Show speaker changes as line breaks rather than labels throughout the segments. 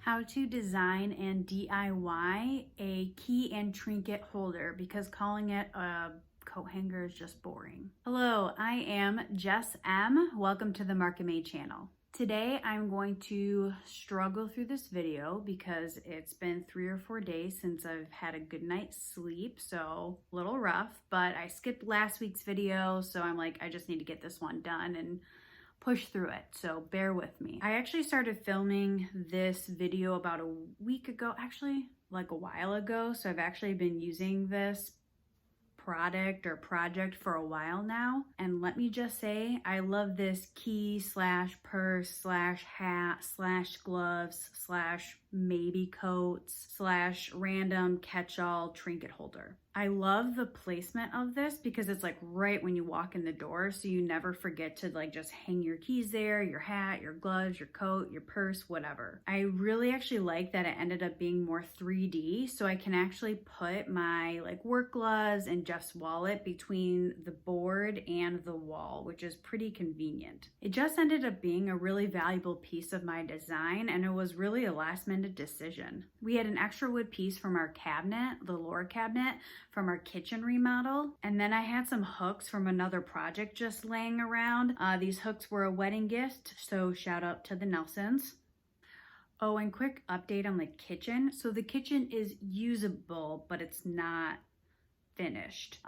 how to design and DIY a key and trinket holder, because calling it a coat hanger is just boring. Hello, I am Jess M. Welcome to the Market Made channel. Today I'm going to struggle through this video because it's been 3 or 4 days since I've had a good night's sleep, so a little rough, but I skipped last week's video, so I'm like, I just need to get this one done and push through it, so bear with me. I actually started filming this video about a week ago, actually like a while ago, so I've actually been using this product or project for a while now, and let me just say I love this key slash purse slash hat slash gloves slash maybe coats slash random catch-all trinket holder. I love the placement of this because it's like right when you walk in the door, so you never forget to like just hang your keys there, your hat, your gloves, your coat, your purse, whatever. I really actually like that it ended up being more 3D, so I can actually put my like work gloves and Jeff's wallet between the board and the wall, which is pretty convenient. It just ended up being a really valuable piece of my design, and it was really a last minute decision. We had an extra wood piece from our cabinet, the lower cabinet, from our kitchen remodel, and then I had some hooks from another project just laying around. These hooks were a wedding gift, so shout out to the Nelsons. Oh, and quick update on the kitchen. So the kitchen is usable, but it's not finished.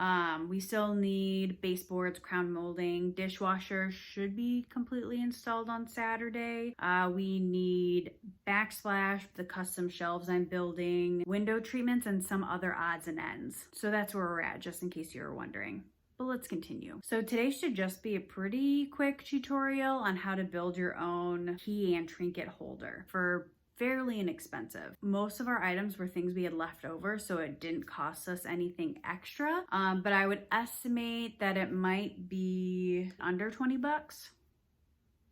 We still need baseboards, crown molding, dishwasher should be completely installed on Saturday. We need backsplash, the custom shelves I'm building, window treatments, and some other odds and ends. So that's where we're at, just in case you were wondering. But let's continue. So today should just be a pretty quick tutorial on how to build your own key and trinket holder for fairly inexpensive. Most of our items were things we had left over, so it didn't cost us anything extra. But I would estimate that it might be under 20 bucks.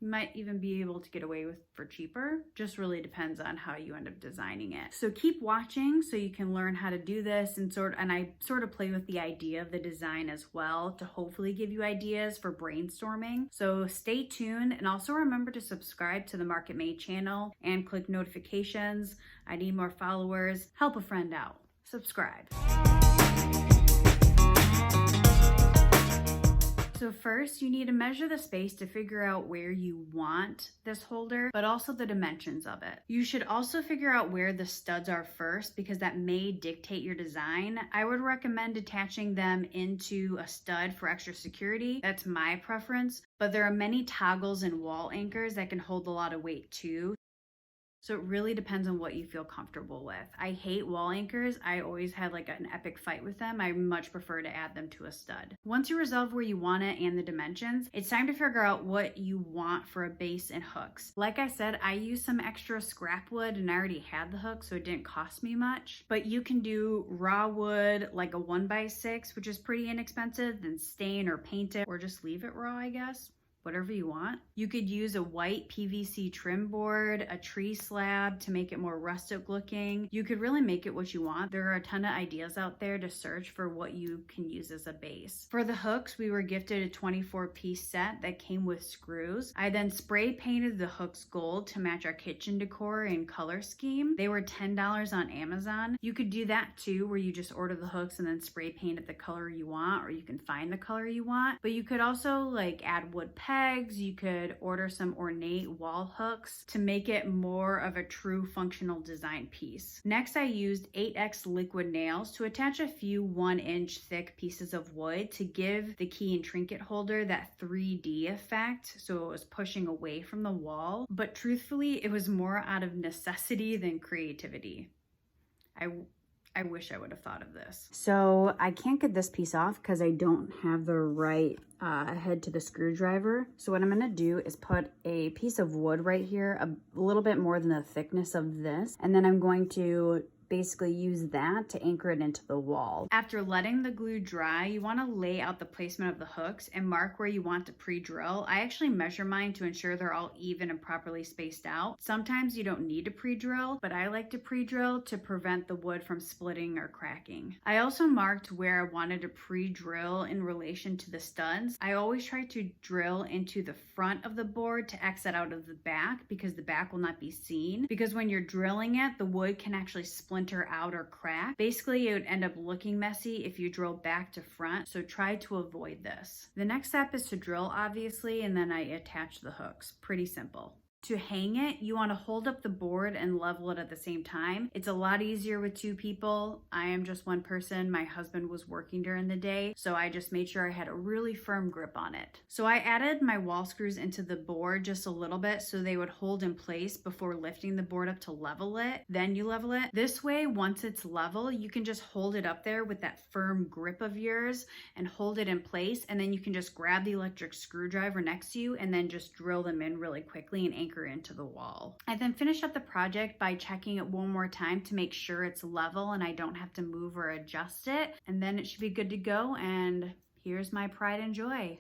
You might even be able to get away with for cheaper. Just really depends on how you end up designing it. So keep watching so you can learn how to do this, and I sort of play with the idea of the design as well to hopefully give you ideas for brainstorming. So stay tuned, and also remember to subscribe to the Market Made channel and click notifications. I need more followers. Help a friend out. Subscribe. So first, you need to measure the space to figure out where you want this holder, but also the dimensions of it. You should also figure out where the studs are first, because that may dictate your design. I would recommend attaching them into a stud for extra security. That's my preference, but there are many toggles and wall anchors that can hold a lot of weight too. So it really depends on what you feel comfortable with. I hate wall anchors. I always had like an epic fight with them. I much prefer to add them to a stud. Once you resolve where you want it and the dimensions, it's time to figure out what you want for a base and hooks. Like I said, I used some extra scrap wood and I already had the hook, so it didn't cost me much. But you can do raw wood, like a 1x6, which is pretty inexpensive, then stain or paint it, or just leave it raw, I guess. Whatever you want. You could use a white PVC trim board, a tree slab to make it more rustic looking. You could really make it what you want. There are a ton of ideas out there to search for what you can use as a base. For the hooks, we were gifted a 24-piece set that came with screws. I then spray painted the hooks gold to match our kitchen decor and color scheme. They were $10 on Amazon. You could do that too, where you just order the hooks and then spray paint it the color you want, or you can find the color you want. But you could also like add wood pegs. You could order some ornate wall hooks to make it more of a true functional design piece. Next, I used 8X liquid nails to attach a few 1-inch thick pieces of wood to give the key and trinket holder that 3D effect, so it was pushing away from the wall. But truthfully, it was more out of necessity than creativity. I wish I would have thought of this. So I can't get this piece off because I don't have the right head to the screwdriver. So what I'm gonna do is put a piece of wood right here, a little bit more than the thickness of this, and then I'm going to
basically use that to anchor it into the wall.
After letting the glue dry, you want to lay out the placement of the hooks and mark where you want to pre-drill. I actually measure mine to ensure they're all even and properly spaced out. Sometimes you don't need to pre-drill, but I like to pre-drill to prevent the wood from splitting or cracking. I also marked where I wanted to pre-drill in relation to the studs. I always try to drill into the front of the board to exit out of the back because the back will not be seen. Because when you're drilling it, the wood can actually splinter out or crack. Basically, it would end up looking messy if you drill back to front, so try to avoid this. The next step is to drill, obviously, and then I attach the hooks. Pretty simple. To hang it, you want to hold up the board and level it at the same time. It's a lot easier with two people. I am just one person. My husband was working during the day, so I just made sure I had a really firm grip on it. So I added my wall screws into the board just a little bit so they would hold in place before lifting the board up to level it. Then you level it. This way, once it's level, you can just hold it up there with that firm grip of yours and hold it in place, and then you can just grab the electric screwdriver next to you and then just drill them in really quickly and anchor into the wall. I then finish up the project by checking it one more time to make sure it's level and I don't have to move or adjust it, and then it should be good to go. And here's my pride and joy.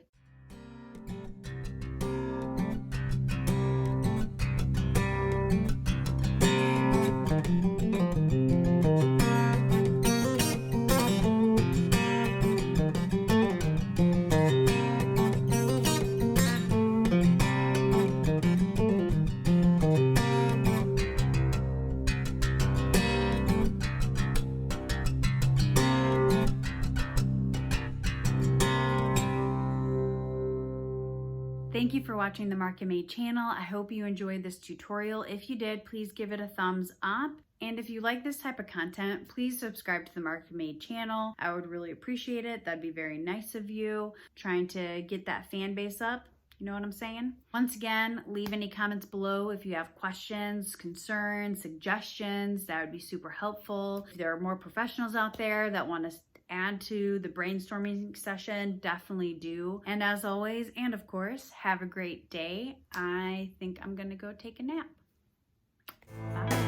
Thank you for watching the Market Made channel. I hope you enjoyed this tutorial. If you did, please give it a thumbs up. And if you like this type of content, please subscribe to the Market Made channel. I would really appreciate it. That'd be very nice of you. Trying to get that fan base up. You know what I'm saying? Once again, leave any comments below if you have questions, concerns, suggestions. That would be super helpful. If there are more professionals out there that want to add to the brainstorming session, definitely do. And as always, and of course, have a great day. I think I'm gonna go take a nap. Bye.